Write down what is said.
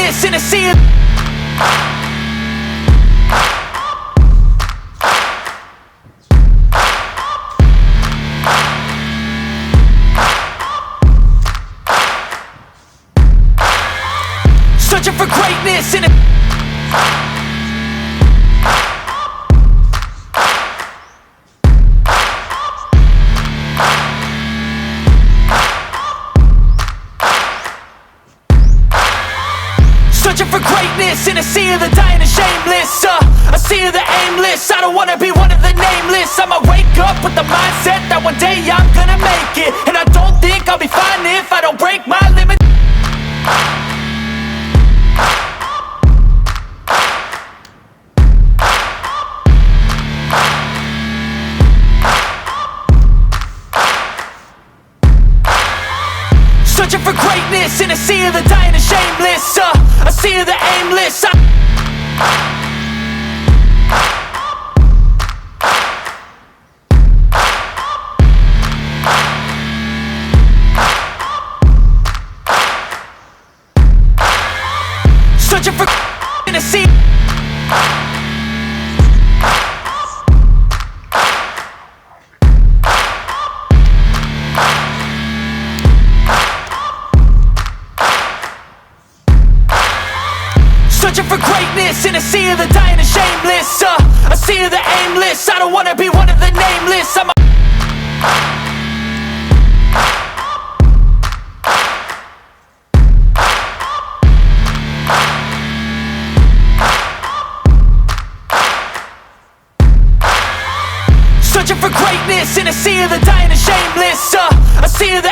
greatness in a sea of... Searching for greatness in a... Searching for greatness in a sea of the dying and shameless, a sea of the aimless. I don't wanna be one of the nameless. I'ma wake up with the mindset that one day I'm gonna make it, and I don't think I'll be fine if I don't break my limit. Searching for greatness in a sea of the dying and shameless, a sea of the aimless. Searching for in a sea. Searching for greatness in a sea of the dying and shameless, a sea of the aimless. I don't wanna be one of the nameless. I'm searching for greatness in a sea of the dying and shameless, a sea of the